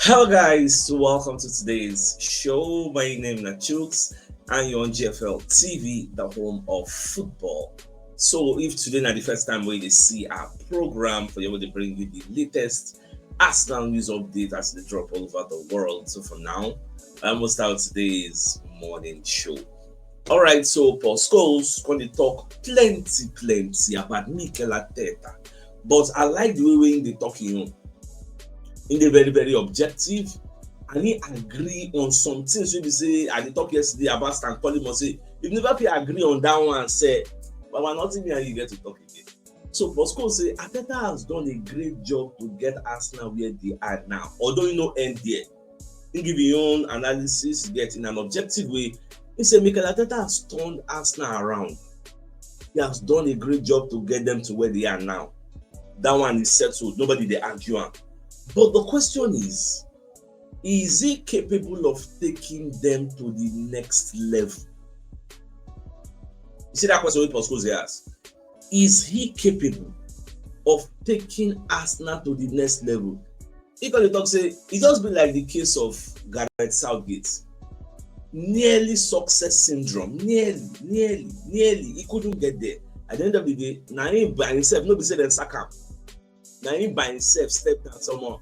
Hello guys, welcome to today's show. My name is CHUKS and you're on GFL TV, the home of football. So if today is the first time we see our program, for you to bring you the latest Arsenal news update as they drop all over the world. So for now, I almost start today's morning show. Alright, so Paul Scholes going to talk plenty about Mikel Arteta. But I like the way they talking in the very objective, and he agree on some things wey be say I dey talk yesterday about Stan Collymore say if Liverpool agree on that one say but nothing me and you get to talk again. So Bosco say Arteta has done a great job to get Arsenal where they are now, although you know end there. He give his own analysis, get in an objective way. He say Mikel Arteta has turned Arsenal around. He has done a great job to get them to where they are now. That one is settled. Nobody dey argue am. But the question is he capable of taking them to the next level? You see that question with Pascal asked. Is he capable of taking Arsenal to the next level? He can talk say it just be like the case of Gareth Southgate. Nearly success syndrome. Nearly. He couldn't get there. At the end of the day, now he by himself, nobody said then sack him. Now he by himself stepped down someone.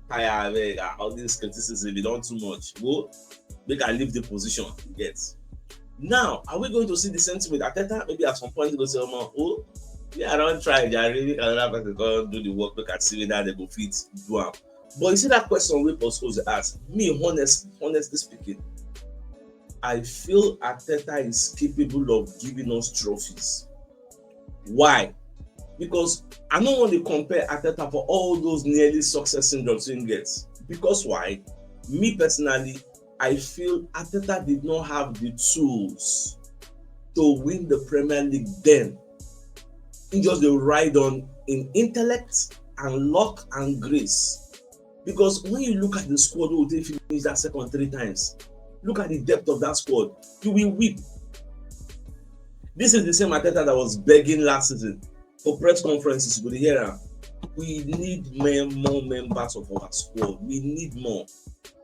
Tired all these criticism, they done too much. Go, they can leave the position. Get. Now, are we going to see the same thing with Arteta? Maybe at some point they go say, "Oh, yeah, I don't try. I really another person go do the work. Look at see whether they go fit do am." But you see that question we supposed to ask me, honestly speaking, I feel Arteta is capable of giving us trophies. Why? Because I don't want to compare Arteta for all those nearly success syndromes he gets. Because why? Me personally, I feel Arteta did not have the tools to win the Premier League then. He just the ride on in intellect and luck and grace. Because when you look at the squad who they finish that second 3 times, look at the depth of that squad, you will weep. This is the same Arteta that was begging last season for press conferences with the hearer. We need more members of our squad. We need more.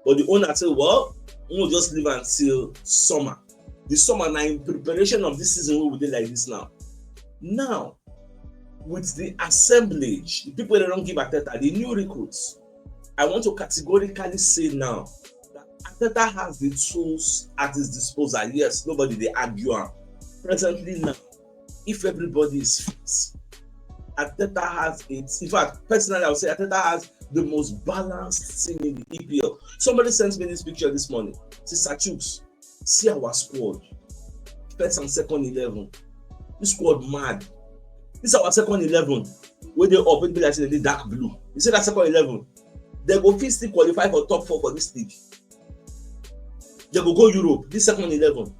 But the owner said, well, we'll just leave until summer. The summer now in preparation of this season, we will do like this now. Now, with the assemblage, the people that don't give Arteta, the new recruits, I want to categorically say now that Arteta has the tools at his disposal. Yes, nobody they argue on. Presently now, if everybody is fit, Arteta has it. In fact, personally, I would say Arteta has the most balanced team in the EPL. Somebody sent me this picture this morning. Says, CHUKS, see our squad. First and second 11. This squad mad. This is our second 11. Where they up and be like in the dark blue. You see that second 11? They go still qualify for top 4 for this league. They go Europe. This second 11.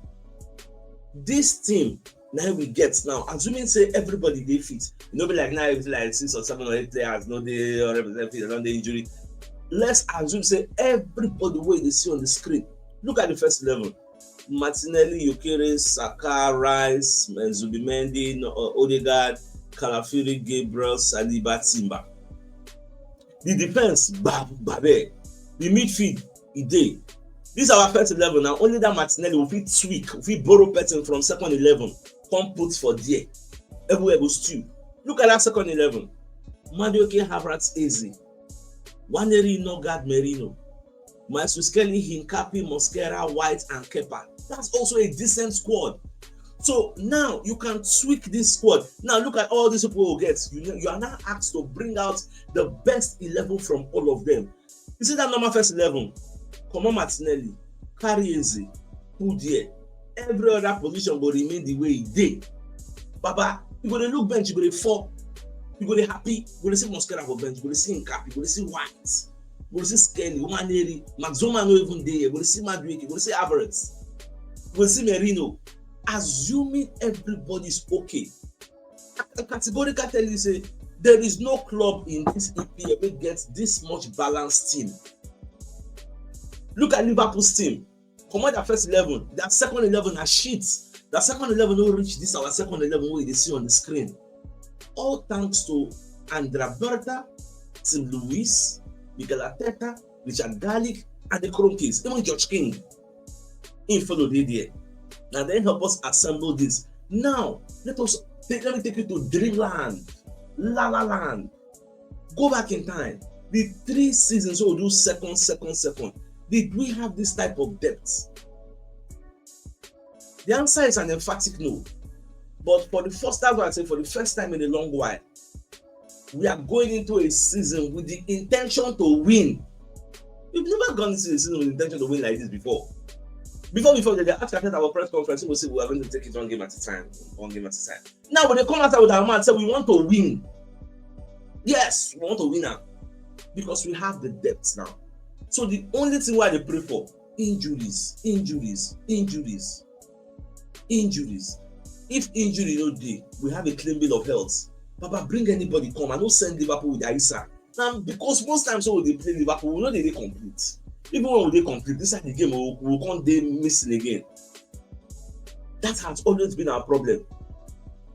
This team. Now we get now, assuming say everybody they fit, you know, be like now it's like 6 or 7 or 8 players, no they or represent around the injury. Let's assume say everybody way they see on the screen. Look at the first 11: Martinelli, Gyokeres, Saka, Rice, Zubimendi, Odegaard, Kalafiri, Gabriel, Saliba, Timber. The defense, Mbappe. The midfield, Ide. This is our first 11 now. Only that Martinelli will fit tweak, will fit borrow pattern from second 11. Come put for there. Everywhere goes to. Look at that second 11. Madueke, Havertz, Eze. Waneri, Nogard, Merino. Maisuskeli, Hinkapi, Mosquera, White, and Kepa. That's also a decent squad. So now you can tweak this squad. Now look at all these people who get. You are now asked to bring out the best 11 from all of them. You see that normal first 11? Come on, Martinelli, carry Eze, put there. Every other position will remain the way it did. Baba, you go to look bench, you go to fall, you go to happy, you go to see Mosquera for bench, you go to see Nkapi, you go to see White, you go to see Skelly, Waneri, Maxoma no even there, you go to see Madueke, you go to see Havertz, you go to see Merino. Assuming everybody is okay, I categorically tell you say there is no club in this EPL that gets this much balanced team. Look at Liverpool's team. Come on, that first 11. That second 11 are shit. That second 11 don't reach this our second 11 way they see on the screen. All thanks to Andrea Berta, Tim Lewis, Mikel Arteta, Richard Garlic, and the Kroenkes, even George King, in follow there. And then help us assemble this. Now, let me take you to Dreamland, La La Land. Go back in time. The 3 seasons we'll do second. Did we have this type of depth? The answer is an emphatic no. But for the first time, I say for the first time in a long while, we are going into a season with the intention to win. We've never gone into a season with the intention to win like this before. Before they asked at our press conference, we say we are going to take it one game at a time. Now, when they come out with our man, say we want to win. Yes, we want to win now because we have the depth now. So the only thing why they pray for injuries. If injury no dey, we have a clean bill of health. Papa, bring anybody come. I don't send Liverpool with Aisa. Now, because most times when they play Liverpool, we know they complete. Even when they complete, this side the game we can't dey missing again. That has always been our problem.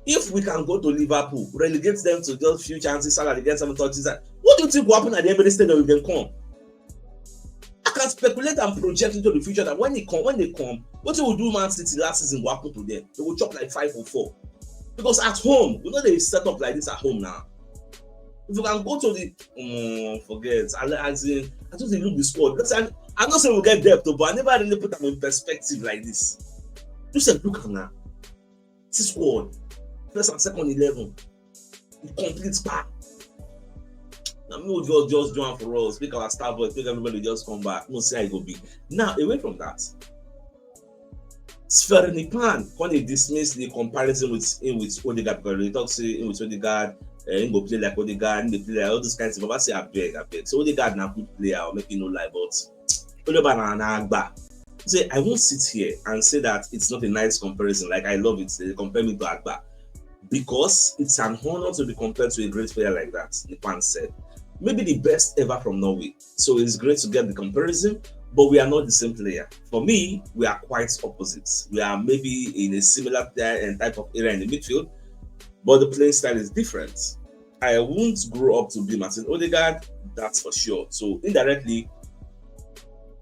If we can go to Liverpool, relegate them to just few chances, Salah get 7 touches, what do you think will happen at the Emirates Stadium if they come? I can speculate and project into the future that when they come, what they will do Man City last season will happen to them. They will chop like 5 or 4. Because at home, you know they set up like this at home now. If you can go to the forget, as in, I just look the squad. I'm not saying we'll get depth, but I never really put them in perspective like this. Just look at now. This squad, first and second 11, complete pack. Now, we will just join for us, make our star boys, make everybody just come back. No, say I go big. Now, away from that, Sfernipan, when they dismiss the comparison with Odegaard, because they talk say with Odegaard, he go play like Odegaard, they play like all those kinds of things. But I say I beg. So Odegaard now good player, I'll make you no lie, but Odegaard na agba. Say I won't sit here and say that it's not a nice comparison. Like I love it, they compare me to Agba because it's an honor to be compared to a great player like that. Nipan said, maybe the best ever from Norway. So it's great to get the comparison. But we are not the same player. For me, we are quite opposites. We are maybe in a similar type of area in the midfield, but the playing style is different. I won't grow up to be Martin Odegaard, that's for sure. So indirectly,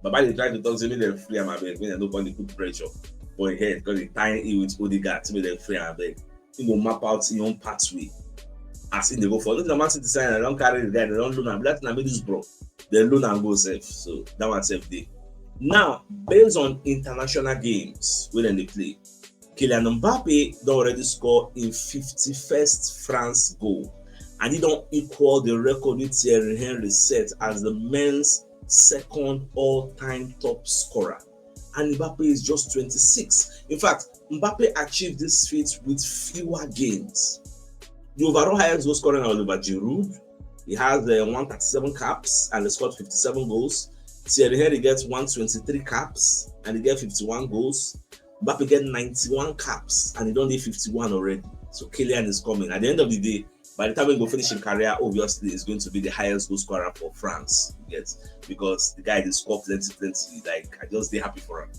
Baba they try to talk to me, they're free my beg. When I don't want to put pressure on your head because they tie in with Odegaard to me, they're free my beg. He will map out your own pathway. As in they go for. Look at the Man City sign, they don't carry the guy, they don't loan him. That's not this bro. They loan and go safe. So that one safe day. Now, based on international games when they play, Kylian Mbappe don't already score in 51st France goal, and he don't equal the record with Thierry Henry set as the men's second all-time top scorer. And Mbappe is just 26. In fact, Mbappe achieved this feat with fewer games. The overall highest goal scorer was Oliver Giroud. He has 137 caps and he scored 57 goals. Thierry Henry gets 123 caps and he gets 51 goals. Mbappe gets 91 caps and he don't need 51 already. So Kylian is coming. At the end of the day, by the time he go finish his career, obviously is going to be the highest goal scorer for France. Because the guy did score plenty. Like I just stay happy for him.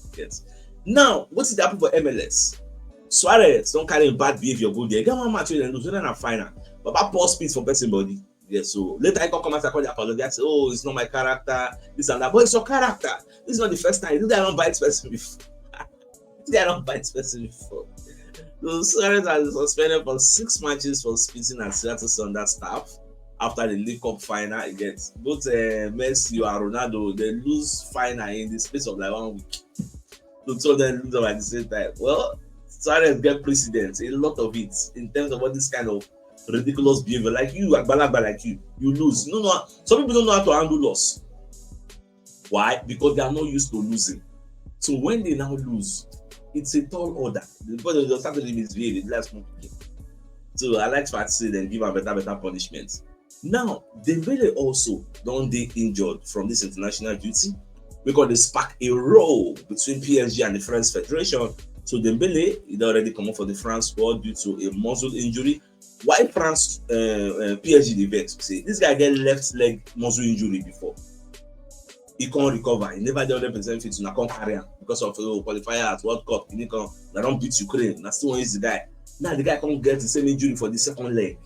Now, what's it happen for MLS? Suarez don't carry bad behavior go there. Get one match and lose in a final. But that poor speed for person body. So later I come out and call the apology. I say, oh, it's not my character, this and that. But it's your character. This is not the first time. You don't bite person before. So Suarez has been suspended for 6 matches for spitting at Seattle Sounders staff after the League Cup final against both Messi and Ronaldo. They lose final in the space of like 1 week. So 2 of them lose them at the same time. Well, Suarez get precedence, a lot of it, in terms of what this kind of ridiculous behavior. Like you, Agbalagba, like you lose. Some people don't know how to handle loss. Why? Because they are not used to losing. So when they now lose, it's a tall order. Because they start to misbehave, last month. So I like to say then give a better punishment. Now, Dembélé also don't they injured from this international duty because they spark a row between PSG and the French Federation. So Dembélé is already come up for the France squad due to a muscle injury. Why France PSG the vex? Say this guy get left leg muscle injury before. He can't recover. He never did 100% fit. Now can't carry him because of qualifier at World Cup. He don't beat Ukraine. Now still is the guy. Now the guy can't get the same injury for the second leg.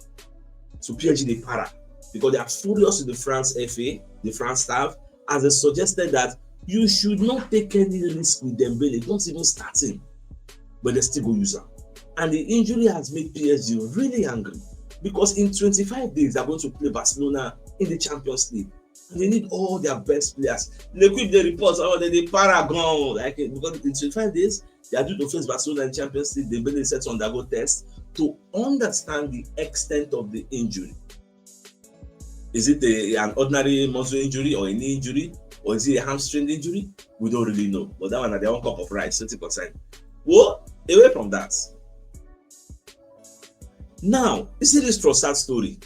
So PSG they para because they are furious with the France FA, the France staff, as they suggested that you should not take any risk with Dembélé, don't even start him, but they still go use him. And the injury has made PSG really angry because in 25 days they're going to play Barcelona in the Champions League. And they need all their best players. They quit the reports, they paragon, like because in 25 days they are due to face Barcelona in Champions League. They really set to undergo tests to understand the extent of the injury. Is it an ordinary muscle injury or a knee injury, or is it a hamstring injury? We don't really know. But that one at their own cup of rice, 30%. Well, away from that. Now, you see this Trossard story.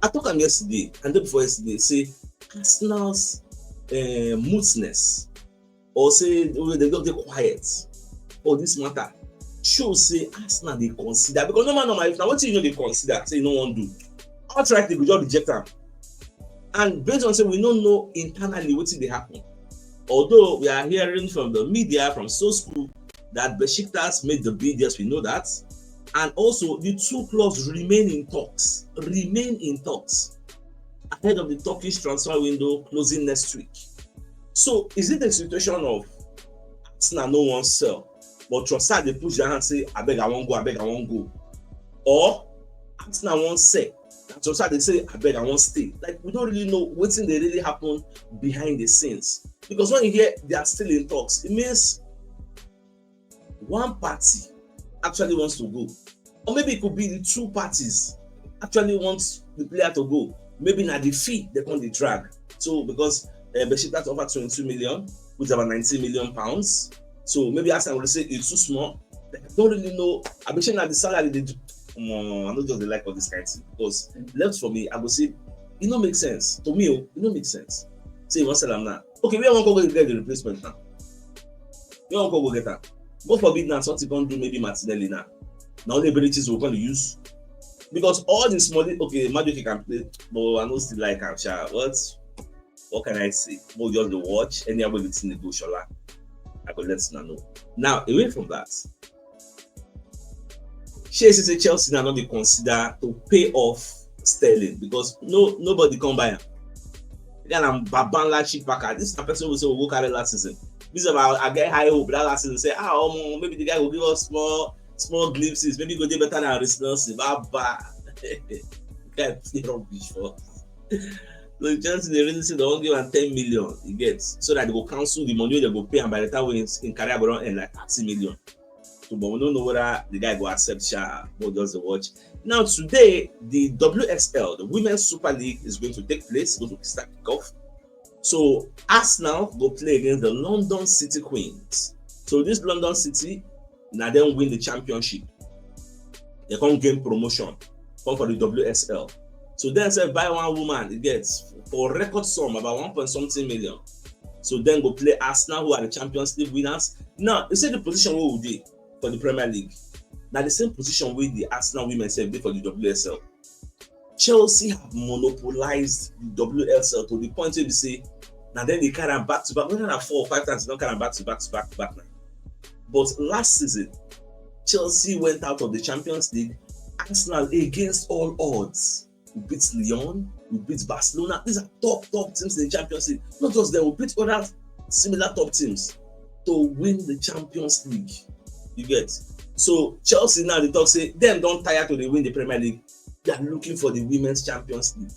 I talked about yesterday and day before yesterday, say Arsenal's moodiness, or say they don't get quiet for this matter, shows say Arsenal they consider, because normal if now what you know they consider, say no one do. Outright they could just reject them. And based on say we don't know internally what they happen. Although we are hearing from the media, from Source that Besiktas made the bid, yes, we know that. And also the two clubs remain in talks ahead of the Turkish transfer window closing next week. So is it a situation of Arsenal no one sell, but Trossard they push their hand and say, I beg I won't go, or Arsenal won't sell, and Trossard they say, I beg I won't stay. Like we don't really know what's in they really happen behind the scenes, because when you hear they are still in talks, it means one party actually wants to go, or maybe it could be the two parties actually want the player to go. Maybe not the fee they can't drag. So because Besiktas offered 22 million, which is about 19 million pounds. So maybe Arsenal will say it's too small. They don't really know. I'm sure that the salary they do. I'm not just the like of this kind of thing, because left for me, I would say it don't make sense. To me, it don't make sense. Say you want to sell them now. Okay, we won't go get the replacement now. We won't go get that. God forbid now something can do maybe Martinelli now. Now the abilities we're going to use. Because all the small, okay, Magic can play, but I know still like him. What can I say? More just the watch, any other thing they go, Shola. I could let you know. Now, away from that, Chelsea now not be consider to pay off Sterling, because nobody come buy him. Again, I'm Babanla cheap backer. This is a person who say we go carry last season. This is about I get high hope that last season. Say, maybe the guy will give us small glimpses, maybe go do better than Arsenal. Baba, can't play rubbish for. So Chelsea they really say they won't give him 10 million. He gets so that they will cancel the money they go pay, and by the time we in career go around like 30 million. So, but we don't know whether the guy will accept or just the watch. Now today, the WSL, the Women's Super League, is going to take place. Going to start off. So Arsenal will play against the London City Queens. So this London City now then win the championship. They can't gain promotion. Come for the WSL. So then say buy one woman, it gets for a record sum about 1.something million. So then go play Arsenal, who are the Champions League winners. Now you see the position where we did for the Premier League. Now the same position with the Arsenal women say did for the WSL. Chelsea have monopolized the WSL to the point where they say now then they carry them back to back. Whether 4 or 5 times, they don't carry them back to back now. But last season, Chelsea went out of the Champions League. Arsenal, against all odds, we beat Lyon, we beat Barcelona. These are top teams in the Champions League. Not just them, we beat other similar top teams to win the Champions League. You get? So Chelsea now, they talk say, them don't tire to win the Premier League. They are looking for the Women's Champions League.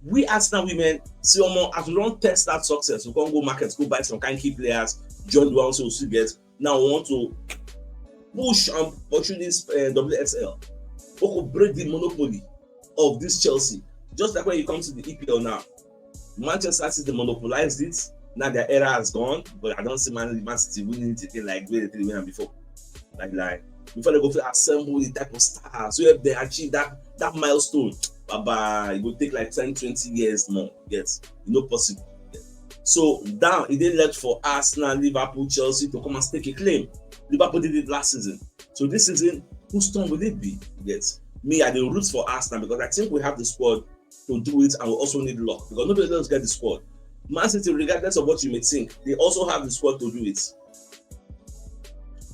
We Arsenal women, see as we don't test that success, we can't go markets, go buy some kind of key players, join the ones who still get. Now we want to push and pursue this WSL. We could break the monopoly of this Chelsea. Just like when you come to the EPL now, Manchester City monopolized it. Now their era has gone, but I don't see Man City winning it again like they win before. Like before they go to assemble the type of stars, so if they achieve that milestone, it will take like 10-20 years more. Yes, possible. So now it didn't let for Arsenal, Liverpool, Chelsea to come and stake a claim. Liverpool did it last season. So this season, whose turn will it be? Yes. Me, I the roots for Arsenal because I think we have the squad to do it, and we also need luck because nobody else get the squad. Man City, regardless of what you may think, they also have the squad to do it.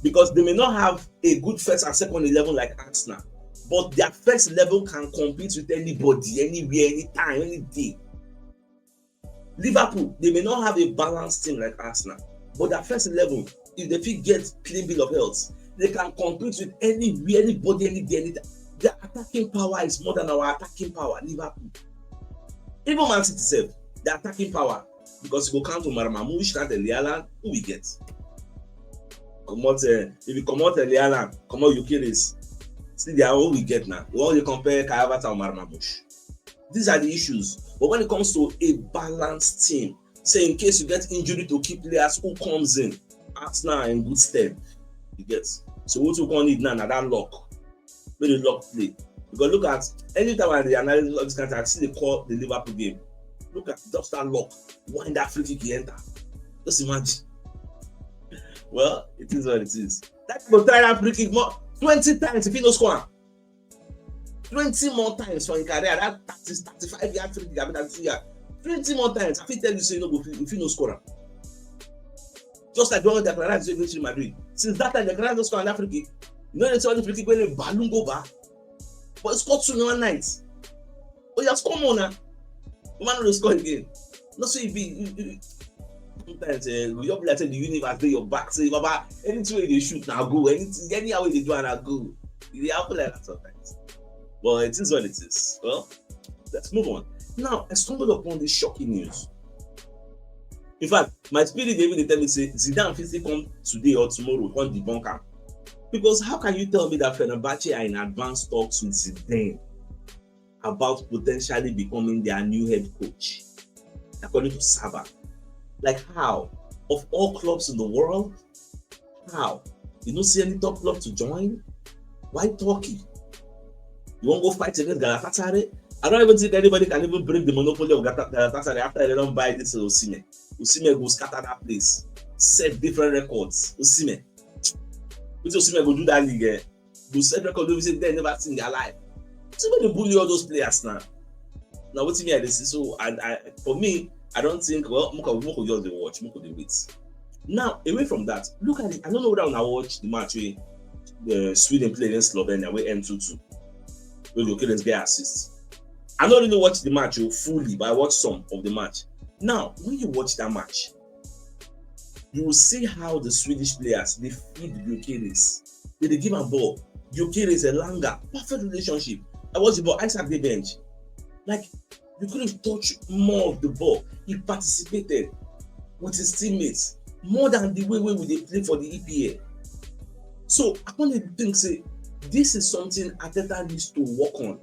Because they may not have a good first and second 11 like Arsenal, but their first 11 can compete with anybody, anywhere, anytime, any day. Liverpool, they may not have a balanced team like Arsenal, but their first 11, if they fit get clean bill of health, they can compete with anybody, any day, anytime. Their attacking power is more than our attacking power. Liverpool, even Man City itself, their attacking power, because you go count to Marmamouche, count Elialan, who we get? If you come out Elialan, come out Gyokeres, see they are all we get now. You want to compare Kayavata or Marmamouche. These are the issues. But when it comes to a balanced team, say in case you get injury to key players who comes in, Arsenal are in good stead. You get. So what you gonna need now? That luck. Where the luck play. Because look at anytime I analyze this kind of, I see they call the Liverpool game. Look at just that luck. When that free kick enter. Just imagine. Well, it is what it is. That will try that free kick more 20 times if he don't score. 20 more times for his career. That 35 yard free kick, I mean that 2 yard. 20 more times. I think tell you say no go if you no score. Just like the one that Gyokeres is going to Madrid. Since that time, Gyokeres don't score on that free kick. You know they saw the free kick when the balloon go back. But it scored 2 in one night. Oh, you have scored more now. The man will score again. Not so it be. Sometimes we just like the universe dey your back. Say, Baba, anything way they shoot now go. Anyhow they do now go. They happen like that sometimes. But it is what it is. Well, let's move on. Now, I stumbled upon this shocking news. In fact, my spirit even tell me say Zidane physically come today or tomorrow on the bunker. Because how can you tell me that Fenerbahçe are in advanced talks with Zidane about potentially becoming their new head coach? According to Saba. Like how? Of all clubs in the world? How? You don't see any top club to join? Why Turkey? You won't go fight against Galatasaray? I don't even think anybody can even break the monopoly of Galatasaray after they don't buy this Osimhen. Osimhen will scatter that place. Set different records. Osimhen. Which Osimhen will do that league? Go set records we say they never seen in their life. Osimhen they bully all those players now. Now what's me at this? So for me, I don't think Moko just the watch, Moko the wait. Now away from that, look at it. I don't know whether when I watch the match where the Sweden play against Slovenia where M2-2, where Gyokeres get assists. I don't really watch the match fully, but I watched some of the match. Now, when you watch that match, you will see how the Swedish players they feed Gyokeres. They give a ball. Gyokeres a Langa, perfect relationship. I watched the ball. I sat the bench. Like you couldn't touch more of the ball. He participated with his teammates more than the way they play for the EPL. So I want to think, say, this is something Arteta needs to work on.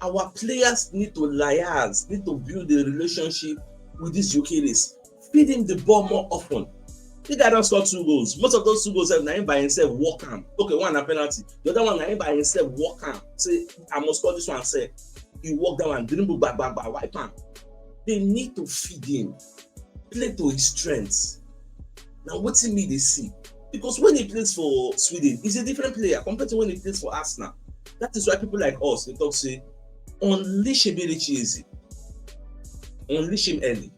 Our players need to liaise, need to build a relationship with this Gyokeres. Feed him the ball more often. The guy don't score 2 goals. Most of those 2 goals have him by himself walk him. Okay, one a penalty. The other one him by himself walk him. Say, I must score this one. Say, he walk down and dribble back, wipe him. They need to feed him, play to his strengths. Now, what's in me they see? Because when he plays for Sweden, he's a different player compared to when he plays for Arsenal. That is why people like us, they talk say, unleash Echeze. Unleash him early.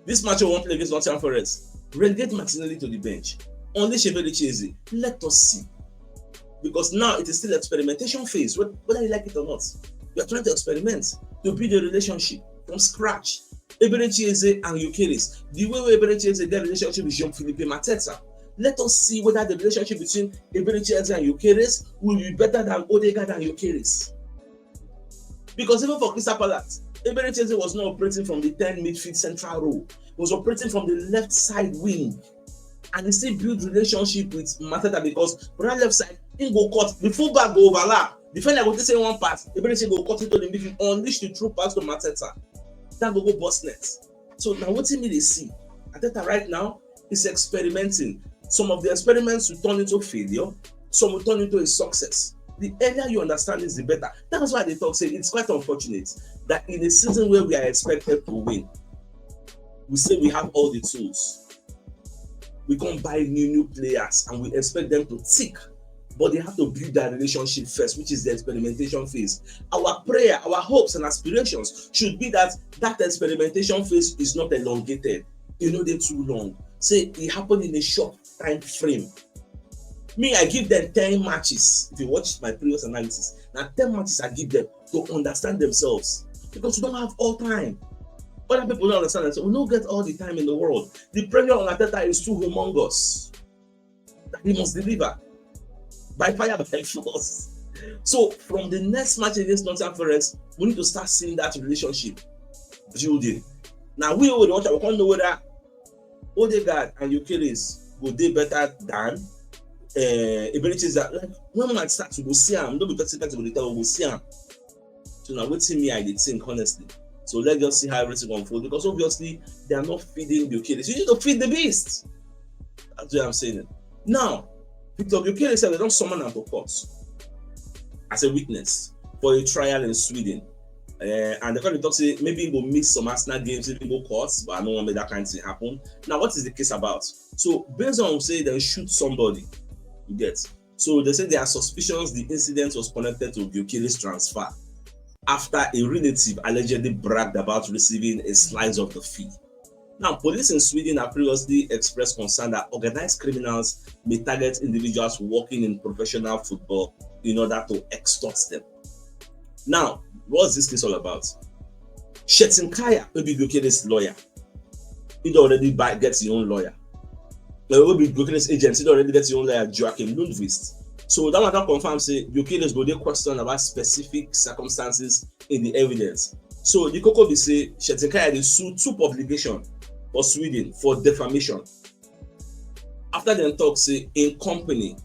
This match we won't play against Nottingham Forest. Relegate Martinelli to the bench. Unleash Echeze. Let us see. Because now it is still experimentation phase, whether you like it or not. You are trying to experiment to build a relationship from scratch. Echeze and Gyokeres. The way Echeze get a relationship with Jean-Philippe Mateta. Let us see whether the relationship between Echeze and Gyokeres will be better than Odegaard and Gyokeres. Because even for Crystal Palace, Echeze was not operating from the 10 midfield central row. He was operating from the left side wing. And he still built relationship with Mateta because for that left side, he go cut. The fullback go overlap. Defender go take one pass. Echeze go cut into the midfield, unleash the true pass to Mateta. That go bust net. So now what do they see? Arteta right now is experimenting. Some of the experiments will turn into failure. Some will turn into a success. The earlier you understand this, the better. That's why they talk, say it's quite unfortunate that in a season where we are expected to win, we say we have all the tools. We can't buy new players and we expect them to tick, but they have to build that relationship first, which is the experimentation phase. Our prayer, our hopes and aspirations should be that experimentation phase is not elongated. They're too long. Say it happened in a short time frame. Me, I give them 10 matches. If you watch my previous analysis, now 10 matches I give them to understand themselves because you don't have all time. Other people don't understand that. So we don't get all the time in the world. The pressure on Arteta is too humongous that he must deliver by fire, by force. So from the next match against Nottingham Forest, we need to start seeing that relationship building. Now we can't know whether Odegaard and Gyokeres will do better than abilities that, like, when man start to go see him, don't be perfect to go see him. So now waiting me, I did think honestly. So let's just see how everything unfolds, because obviously they are not feeding Gyokeres. You need to feed the beast. That's what I'm saying. Now, Victor Gyokeres said they don't summon him to court as a witness for a trial in Sweden. And the kind of talk say maybe he will miss some Arsenal games, maybe go courts, but I don't want that kind of thing happen. Now, what is the case about? So based on say they shoot somebody, you get. So they say there are suspicions the incident was connected to Gyokeres' transfer after a relative allegedly bragged about receiving a slice of the fee. Now, police in Sweden have previously expressed concern that organized criminals may target individuals working in professional football in order to extort them. Now, what's this case all about? Shettinkaya, maybe Gyokeres' lawyer, he already gets his own lawyer. Maybe Gyokeres' agent, he already gets his own lawyer, Joachim Lundqvist. So that matter confirms say Gyokeres go dey question about specific circumstances in the evidence. So the Koko be say Shettinkaya dey sue two publications for Sweden for defamation. After them talk say in company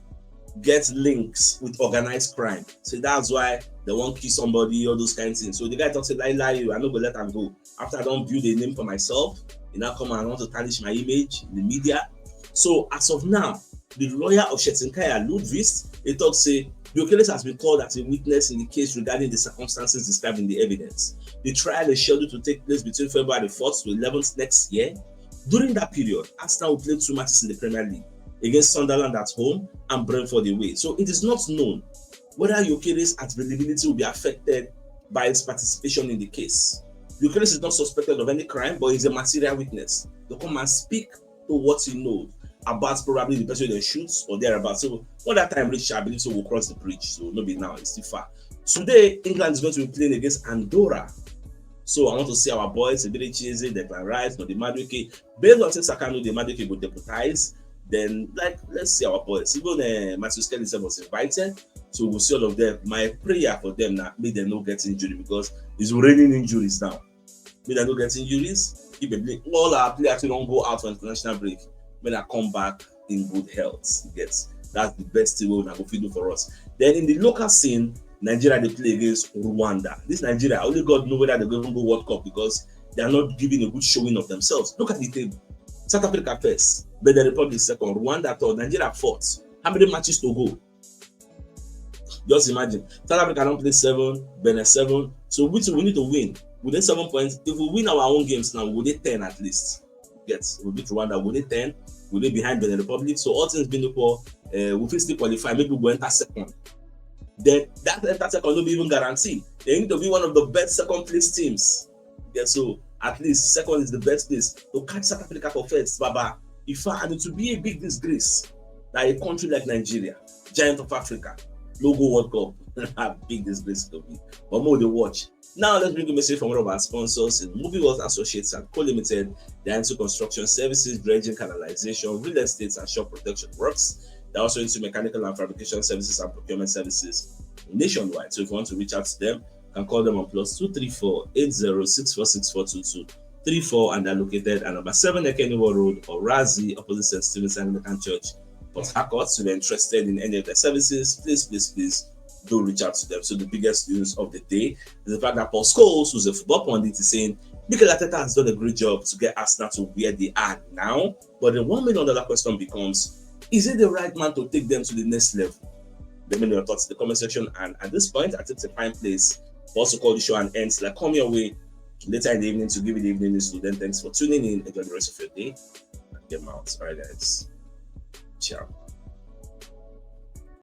get links with organized crime. So that's why they won't kill somebody, all those kind of things. So the guy talks say lie, I'm not gonna let him go. After I don't build a name for myself, you now come and want to tarnish my image in the media. So as of now, the lawyer of Shettinkaya, Lundqvist, he talks say Gyokeres has been called as a witness in the case regarding the circumstances described in the evidence. The trial is scheduled to take place between February 4th to 11th next year. During that period, Arsenal will play 2 matches in the Premier League against Sunderland at home and Brentford away. So it is not known whether Gyokeres' availability will be affected by his participation in the case. Gyokeres is not suspected of any crime, but he's a material witness to come and speak to what he knows about probably the person that shoots or thereabouts. So when that time reaches, I believe so we'll cross the bridge. So maybe now it's too far. Today, England is going to be playing against Andorra. So I want to see our boys, Ebere Cheze, Declan Rice, no the Madueke. Based on Sakano, the Madueke will deputize. Then, like, let's see our boys. Even Matthew Skelly was invited. So we'll see all of them. My prayer for them now, may they not get injured, because it's raining injuries now. May they not get injuries. Keep a blink. All our players don't go out for international break. When I come back in good health, yes, that's the best thing we're going to do for us. Then in the local scene, Nigeria, they play against Rwanda. This Nigeria, only God knows whether they're going to go World Cup, because they are not giving a good showing of themselves. Look at the table. South Africa first, Benin Republic second, Rwanda third, Nigeria fourth. How many matches to go? Just imagine. South Africa don't play 7, Benin 7. So we need to win. Within 7 points, if we win our own games now, we'll need 10 at least. Yes, we'll beat Rwanda, we'll need 10. We'll be behind Benin Republic. So all things being equal, we'll still qualify. Maybe we'll enter second. Then that enter second will be even guaranteed. They need to be one of the best second place teams. Yeah, so at least second is the best place to catch South Africa for first. Baba, and it will be a big disgrace that a country like Nigeria, giant of Africa, no go World Cup. A big disgrace to be. But more to watch. Now let's bring a message from one of our sponsors in Movie World Associates and Co-Limited. They're into construction services, dredging, canalization, real estate, and shop protection works. They're also into mechanical and fabrication services and procurement services nationwide. So if you want to reach out to them, you can call them on +234 80646422 34, and they're located at number 7 Ekeniwo Road, or Razi, opposite St. Stephen's Anglican Church, Port Harcourt. So if you're interested in any of their services, please do reach out to them. So the biggest news of the day is the fact that Paul Scholes, who's a football pundit, is saying Mikel Arteta has done a great job to get Arsenal to where they are now. But the $1 million question becomes, is it the right man to take them to the next level? Let me know your thoughts in the comment section. And at this point, I think it's a fine place for us to call the show and end. Like, come your way later in the evening to give you the evening news. Then thanks for tuning in. Enjoy the rest of your day. Get them out. All right, guys. Ciao.